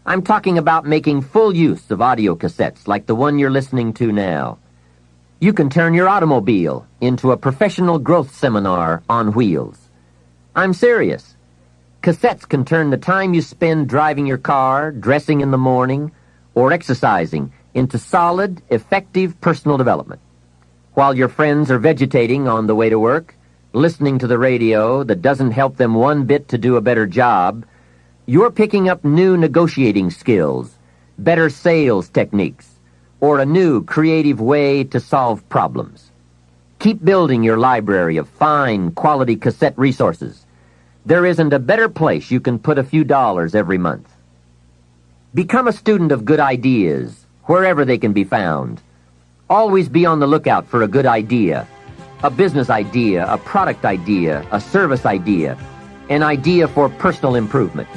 I'm talking about making full use of audio cassettes like the one you're listening to now. You can turn your automobile into a professional growth seminar on wheels. I'm serious. Cassettes can turn the time you spend driving your car, dressing in the morning, or exercising into solid, effective personal development. While your friends are vegetating on the way to work, listening to the radio that doesn't help them one bit to do a better job, you're picking up new negotiating skills, better sales techniques, or a new creative way to solve problems. Keep building your library of fine, quality cassette resources. There isn't a better place you can put a few dollars every month. Become a student of good ideas, wherever they can be found. Always be on the lookout for a good idea, a business idea, a product idea, a service idea, an idea for personal improvement.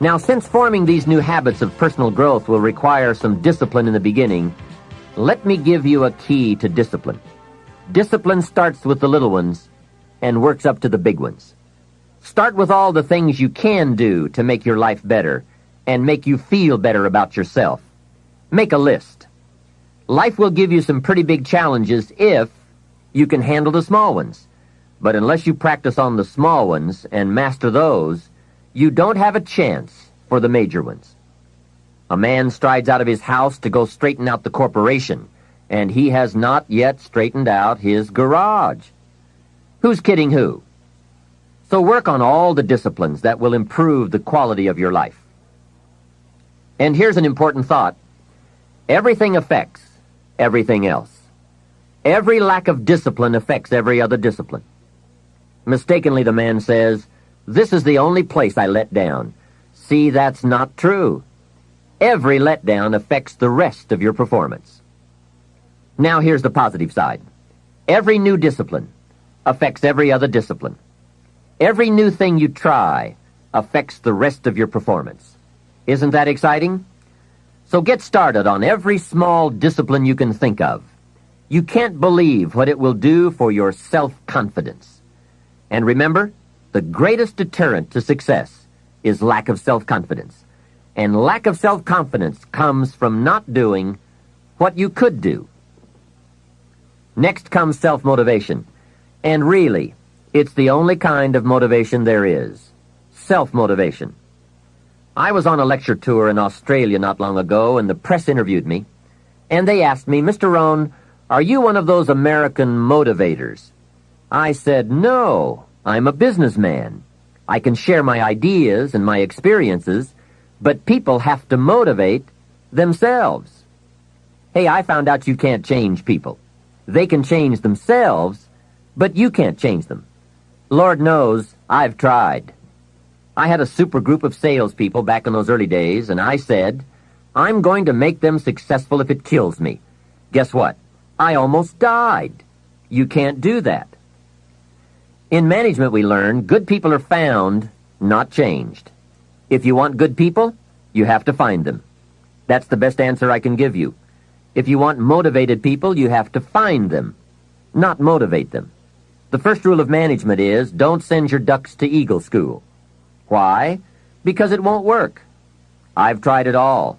Now, since forming these new habits of personal growth will require some discipline in the beginning, let me give you a key to discipline. Discipline starts with the little ones and works up to the big ones. Start with all the things you can do to make your life better and make you feel better about yourself. Make a list. Life will give you some pretty big challenges if you can handle the small ones. But unless you practice on the small ones and master those, you don't have a chance for the major ones. A man strides out of his house to go straighten out the corporation, and he has not yet straightened out his garage. Who's kidding who? So work on all the disciplines that will improve the quality of your life. And here's an important thought. Everything affects everything else. Every lack of discipline affects every other discipline. Mistakenly, the man says, "This is the only place I let down." See, that's not true. Every letdown affects the rest of your performance. Now here's the positive side. Every new discipline affects every other discipline. Every new thing you try affects the rest of your performance. Isn't that exciting? So get started on every small discipline you can think of. You can't believe what it will do for your self-confidence. And remember, the greatest deterrent to success is lack of self-confidence. And lack of self-confidence comes from not doing what you could do. Next comes self-motivation. And really, it's the only kind of motivation there is. Self-motivation. I was on a lecture tour in Australia not long ago, and the press interviewed me. And they asked me, "Mr. Rohn, are you one of those American motivators?" I said, "No. I'm a businessman. I can share my ideas and my experiences, but people have to motivate themselves." Hey, I found out you can't change people. They can change themselves, but you can't change them. Lord knows, I've tried. I had a super group of salespeople back in those early days, and I said, "I'm going to make them successful if it kills me." Guess what? I almost died. You can't do that. In management, we learn good people are found, not changed. If you want good people, you have to find them. That's the best answer I can give you. If you want motivated people, you have to find them, not motivate them. The first rule of management is don't send your ducks to Eagle School. Why? Because it won't work. I've tried it all.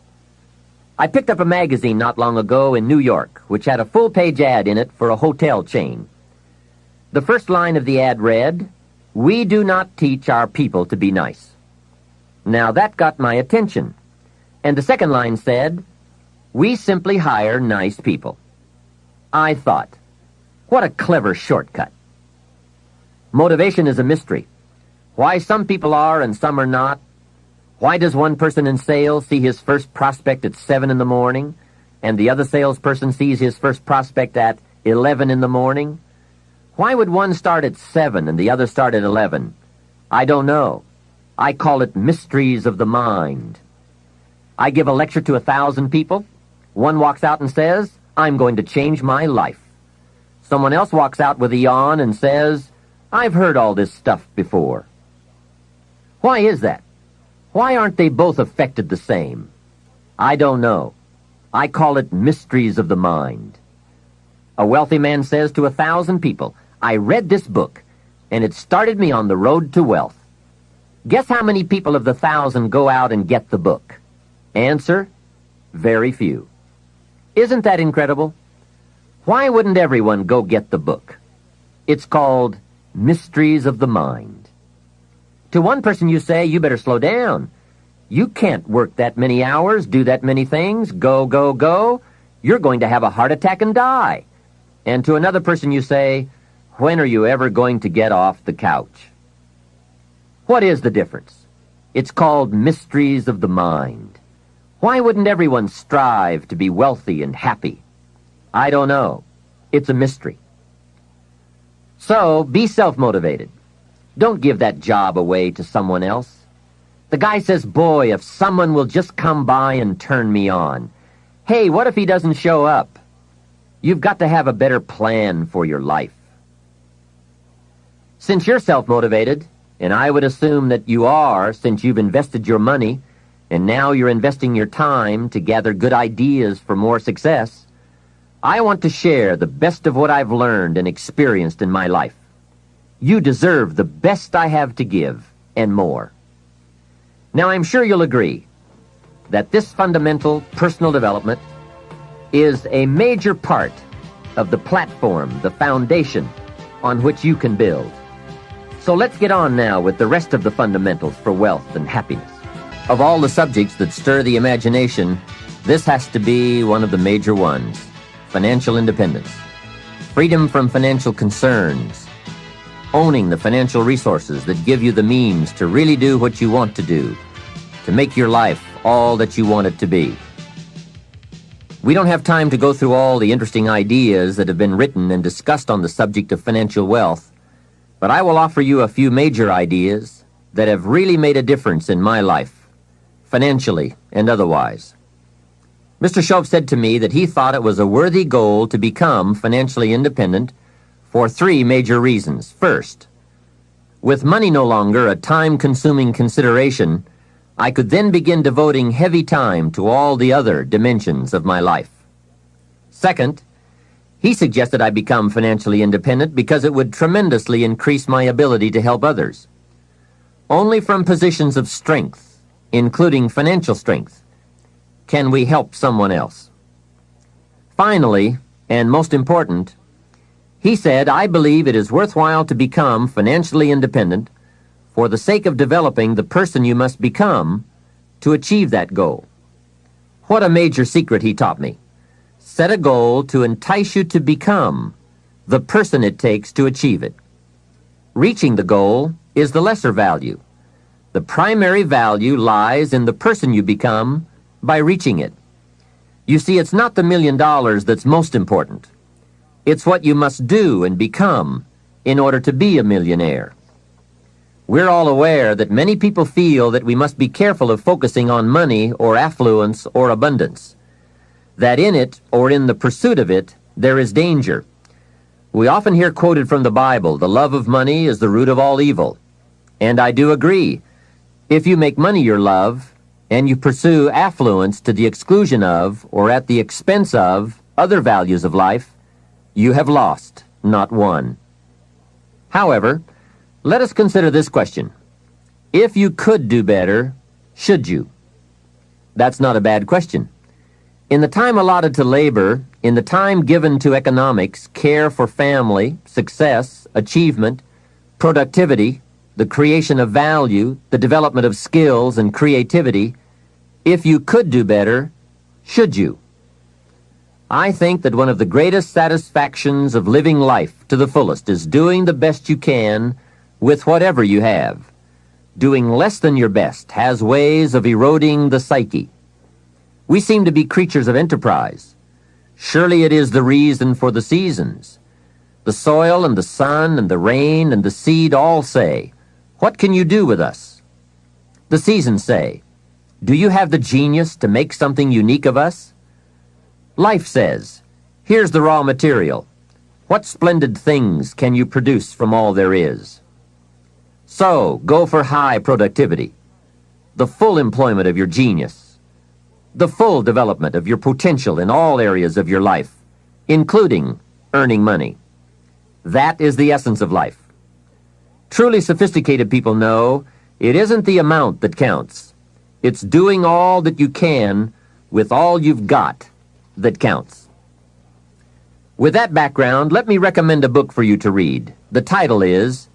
I picked up a magazine not long ago in New York, which had a full-page ad in it for a hotel chain. The first line of the ad read, "We do not teach our people to be nice." Now that got my attention. And the second line said, "We simply hire nice people." I thought, what a clever shortcut. Motivation is a mystery. Why some people are and some are not. Why does one person in sales see his first prospect at 7 in the morning, and the other salesperson sees his first prospect at 11 in the morning? Why would one start at 7 and the other start at 11? I don't know. I call it mysteries of the mind. I give a lecture to 1,000 people. One walks out and says, "I'm going to change my life." Someone else walks out with a yawn and says, "I've heard all this stuff before." Why is that? Why aren't they both affected the same? I don't know. I call it mysteries of the mind. A wealthy man says to 1,000 people, "I read this book, and it started me on the road to wealth." Guess how many people of the 1,000 go out and get the book? Answer, very few. Isn't that incredible? Why wouldn't everyone go get the book? It's called Mysteries of the Mind. To one person you say, "You better slow down. You can't work that many hours, do that many things, go, go, go. You're going to have a heart attack and die." And to another person you say, "When are you ever going to get off the couch?" What is the difference? It's called Mysteries of the Mind. Why wouldn't everyone strive to be wealthy and happy? I don't know. It's a mystery. So, be self-motivated. Don't give that job away to someone else. The guy says, "Boy, if someone will just come by and turn me on." Hey, what if he doesn't show up? You've got to have a better plan for your life. Since you're self-motivated, and I would assume that you are since you've invested your money, and now you're investing your time to gather good ideas for more success, I want to share the best of what I've learned and experienced in my life. You deserve the best I have to give, and more. Now, I'm sure you'll agree that this fundamental personal development is a major part of the platform, the foundation on which you can build. So let's get on now with the rest of the fundamentals for wealth and happiness. Of all the subjects that stir the imagination, this has to be one of the major ones: financial independence, freedom from financial concerns, owning the financial resources that give you the means to really do what you want to do, to make your life all that you want it to be. We don't have time to go through all the interesting ideas that have been written and discussed on the subject of financial wealth, but I will offer you a few major ideas that have really made a difference in my life, financially and otherwise. Mr. Shoaff said to me that he thought it was a worthy goal to become financially independent for 3 major reasons. First, with money no longer a time-consuming consideration, I could then begin devoting heavy time to all the other dimensions of my life. Second, he suggested I become financially independent because it would tremendously increase my ability to help others. Only from positions of strength, including financial strength, can we help someone else. Finally, and most important, he said, "I believe it is worthwhile to become financially independent for the sake of developing the person you must become to achieve that goal." What a major secret he taught me. Set a goal to entice you to become the person it takes to achieve it. Reaching the goal is the lesser value. The primary value lies in the person you become by reaching it. You see, it's not the $1 million that's most important. It's what you must do and become in order to be a millionaire. We're all aware that many people feel that we must be careful of focusing on money or affluence or abundance, that in it or in the pursuit of it there is danger. We often hear quoted from the Bible, "The love of money is the root of all evil." And I do agree. If you make money your love, and you pursue affluence to the exclusion of or at the expense of other values of life, you have lost, not won. However, let us consider this question. If you could do better, should you? That's not a bad question. In the time allotted to labor, in the time given to economics, care for family, success, achievement, productivity, the creation of value, the development of skills and creativity, if you could do better, should you? I think that one of the greatest satisfactions of living life to the fullest is doing the best you can with whatever you have. Doing less than your best has ways of eroding the psyche. We seem to be creatures of enterprise. Surely it is the reason for the seasons. The soil and the sun and the rain and the seed all say, "What can you do with us?" The seasons say, "Do you have the genius to make something unique of us?" Life says, "Here's the raw material. What splendid things can you produce from all there is?" So, go for high productivity, the full employment of your genius, the full development of your potential in all areas of your life, including earning money. That is the essence of life. Truly sophisticated people know it isn't the amount that counts. It's doing all that you can with all you've got that counts. With that background, let me recommend a book for you to read. The title is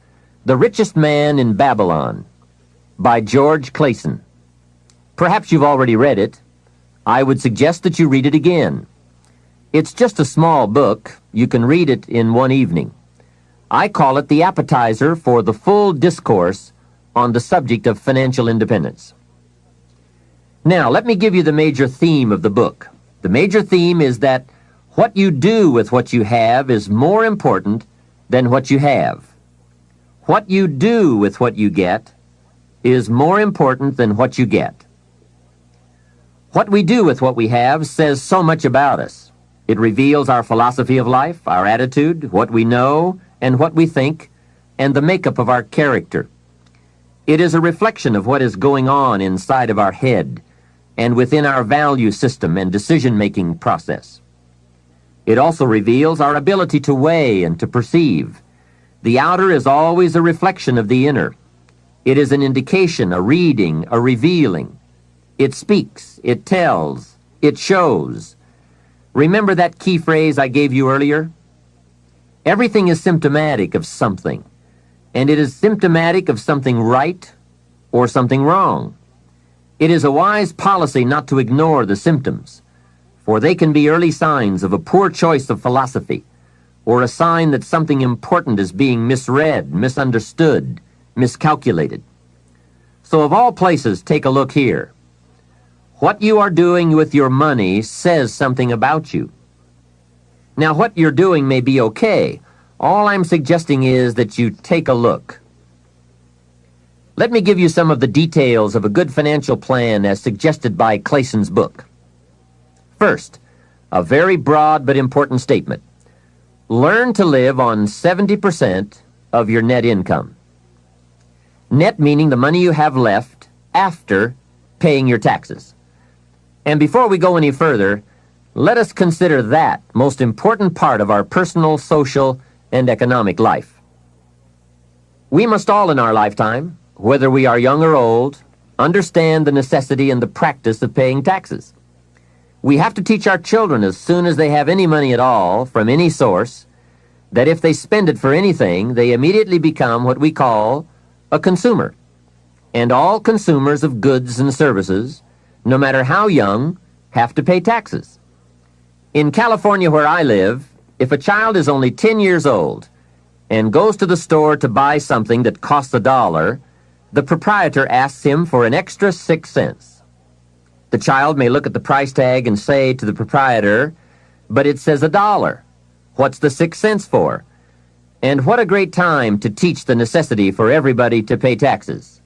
The Richest Man in Babylon by George Clason. Perhaps you've already read it. I would suggest that you read it again. It's just a small book. You can read it in one evening. I call it the appetizer for the full discourse on the subject of financial independence. Now, let me give you the major theme of the book. The major theme is that what you do with what you have is more important than what you have. What you do with what you get is more important than what you get. What we do with what we have says so much about us. It reveals our philosophy of life, our attitude, what we know, and what we think, and the makeup of our character. It is a reflection of what is going on inside of our head and within our value system and decision-making process. It also reveals our ability to weigh and to perceive. The outer is always a reflection of the inner. It is an indication, a reading, a revealing. It speaks, it tells, it shows. Remember that key phrase I gave you earlier? Everything is symptomatic of something, and it is symptomatic of something right or something wrong. It is a wise policy not to ignore the symptoms, for they can be early signs of a poor choice of philosophy, or a sign that something important is being misread, misunderstood, miscalculated. So of all places, take a look here. What you are doing with your money says something about you. Now, what you're doing may be okay. All I'm suggesting is that you take a look. Let me give you some of the details of a good financial plan as suggested by Clason's book. First, a very broad but important statement. Learn to live on 70% of your net income. Net meaning the money you have left after paying your taxes. And before we go any further, let us consider that most important part of our personal, social, and economic life. We must all in our lifetime, whether we are young or old, understand the necessity and the practice of paying taxes. We have to teach our children as soon as they have any money at all from any source that if they spend it for anything, they immediately become what we call a consumer. And all consumers of goods and services, no matter how young, have to pay taxes. In California, where I live, if a child is only 10 years old and goes to the store to buy something that costs $1, the proprietor asks him for an extra 6 cents. The child may look at the price tag and say to the proprietor, "But it says $1. What's the 6 cents for?" And what a great time to teach the necessity for everybody to pay taxes,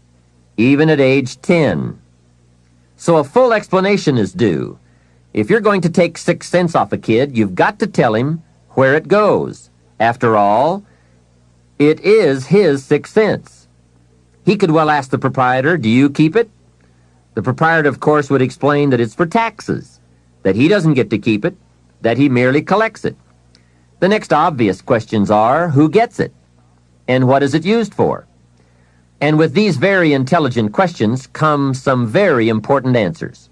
even at age 10. So a full explanation is due. If you're going to take 6 cents off a kid, you've got to tell him where it goes. After all, it is his 6 cents. He could well ask the proprietor, "Do you keep it?" The proprietor, of course, would explain that it's for taxes, that he doesn't get to keep it, that he merely collects it. The next obvious questions are, who gets it? And what is it used for? And with these very intelligent questions come some very important answers.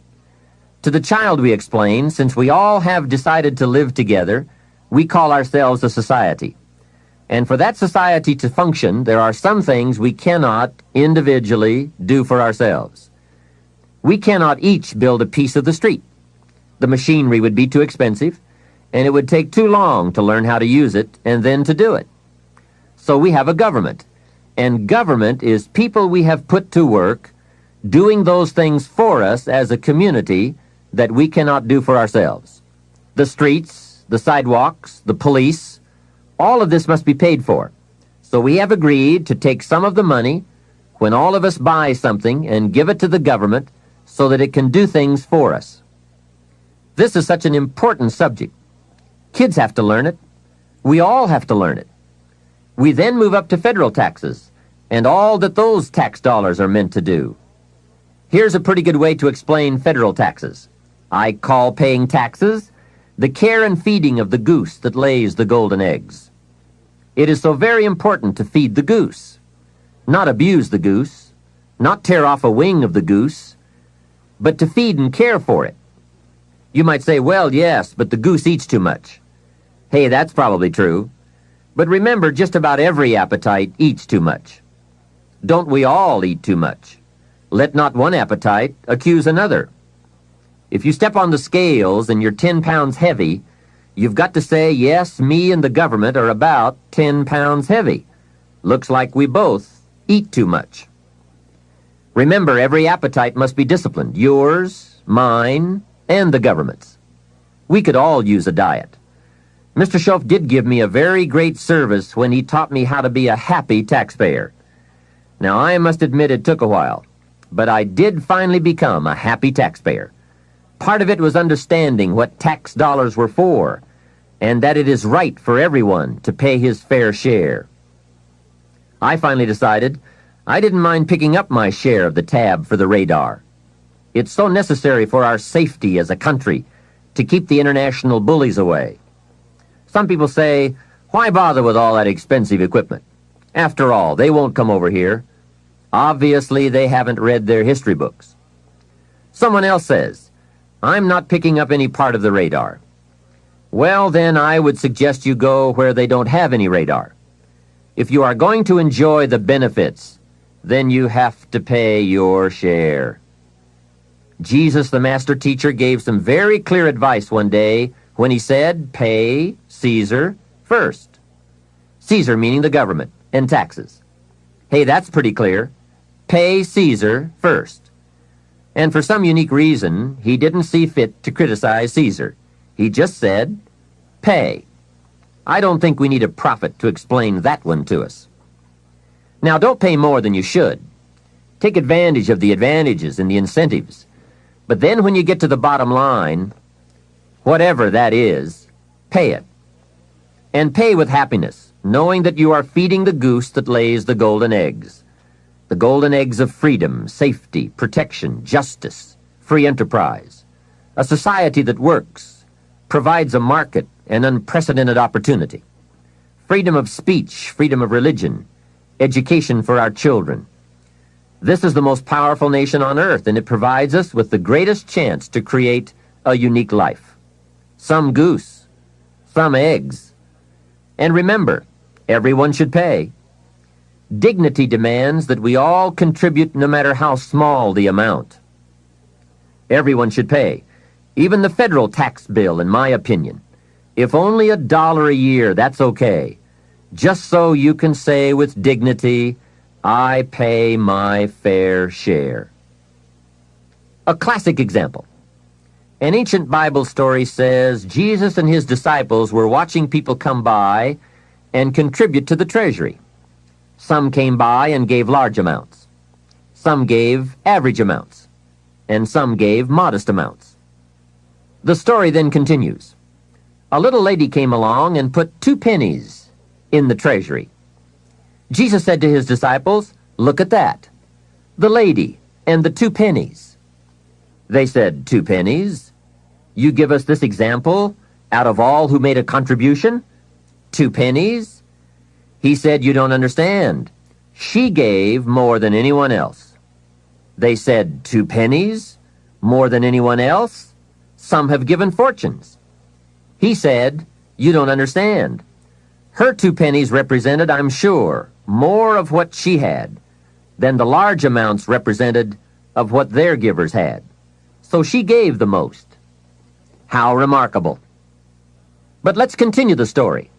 To the child we explain, since we all have decided to live together, we call ourselves a society. And for that society to function, there are some things we cannot individually do for ourselves. We cannot each build a piece of the street. The machinery would be too expensive, and it would take too long to learn how to use it and then to do it. So we have a government, and government is people we have put to work doing those things for us as a community that we cannot do for ourselves. The streets, the sidewalks, the police, all of this must be paid for. So we have agreed to take some of the money when all of us buy something and give it to the government so that it can do things for us. This is such an important subject. Kids have to learn it. We all have to learn it. We then move up to federal taxes and all that those tax dollars are meant to do. Here's a pretty good way to explain federal taxes. I call paying taxes the care and feeding of the goose that lays the golden eggs. It is so very important to feed the goose, not abuse the goose, not tear off a wing of the goose, but to feed and care for it. You might say, well, yes, but the goose eats too much. Hey, that's probably true. But remember, just about every appetite eats too much. Don't we all eat too much? Let not one appetite accuse another. If you step on the scales and you're 10 pounds heavy, you've got to say, yes, me and the government are about 10 pounds heavy. Looks like we both eat too much. Remember, every appetite must be disciplined. Yours, mine, and the government's. We could all use a diet. Mr. Schoaf did give me a very great service when he taught me how to be a happy taxpayer. Now, I must admit it took a while, but I did finally become a happy taxpayer. Part of it was understanding what tax dollars were for, and that it is right for everyone to pay his fair share. I finally decided I didn't mind picking up my share of the tab for the radar. It's so necessary for our safety as a country to keep the international bullies away. Some people say, why bother with all that expensive equipment? After all, they won't come over here. Obviously, they haven't read their history books. Someone else says, I'm not picking up any part of the radar. Well, then I would suggest you go where they don't have any radar. If you are going to enjoy the benefits, then you have to pay your share. Jesus, the master teacher, gave some very clear advice one day when he said, pay Caesar first. Caesar meaning the government and taxes. Hey, that's pretty clear. Pay Caesar first. And for some unique reason, he didn't see fit to criticize Caesar. He just said, pay. I don't think we need a prophet to explain that one to us. Now, don't pay more than you should. Take advantage of the advantages and the incentives. But then when you get to the bottom line, whatever that is, pay it. And pay with happiness, knowing that you are feeding the goose that lays the golden eggs. The golden eggs of freedom, safety, protection, justice, free enterprise. A society that works, provides a market and unprecedented opportunity. Freedom of speech, freedom of religion, education for our children. This is the most powerful nation on earth, and it provides us with the greatest chance to create a unique life. Some goose, some eggs. And remember, everyone should pay. Dignity demands that we all contribute no matter how small the amount. Everyone should pay. Even the federal tax bill, in my opinion. If only $1 a year, that's okay. Just so you can say with dignity, I pay my fair share. A classic example. An ancient Bible story says Jesus and his disciples were watching people come by and contribute to the treasury. Some came by and gave large amounts. Some gave average amounts. And some gave modest amounts. The story then continues. A little lady came along and put 2 pennies in the treasury. Jesus said to his disciples, look at that. The lady and the 2 pennies. They said, 2 pennies? You give us this example out of all who made a contribution? 2 pennies? He said, you don't understand. She gave more than anyone else. They said, 2 pennies? More than anyone else? Some have given fortunes. He said, you don't understand. Her 2 pennies represented, I'm sure, more of what she had than the large amounts represented of what their givers had. So she gave the most. How remarkable. But let's continue the story.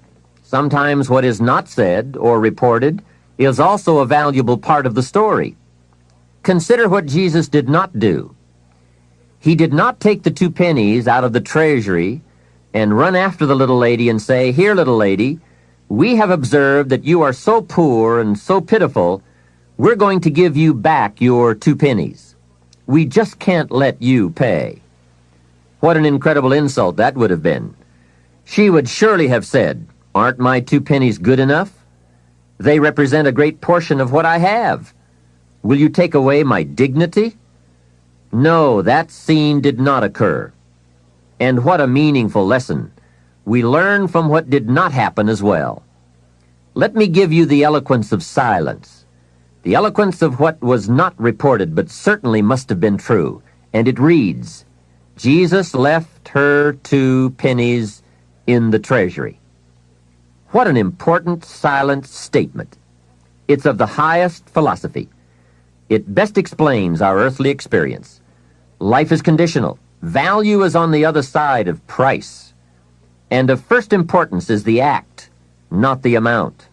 Sometimes what is not said or reported is also a valuable part of the story. Consider what Jesus did not do. He did not take the 2 pennies out of the treasury and run after the little lady and say, here, little lady, we have observed that you are so poor and so pitiful, we're going to give you back your 2 pennies. We just can't let you pay. What an incredible insult that would have been. She would surely have said, aren't my 2 pennies good enough? They represent a great portion of what I have. Will you take away my dignity? No, that scene did not occur. And what a meaningful lesson. We learn from what did not happen as well. Let me give you the eloquence of silence, the eloquence of what was not reported but certainly must have been true. And it reads, Jesus left her 2 pennies in the treasury. What an important silent statement. It's of the highest philosophy. It best explains our earthly experience. Life is conditional. Value is on the other side of price. And of first importance is the act, not the amount.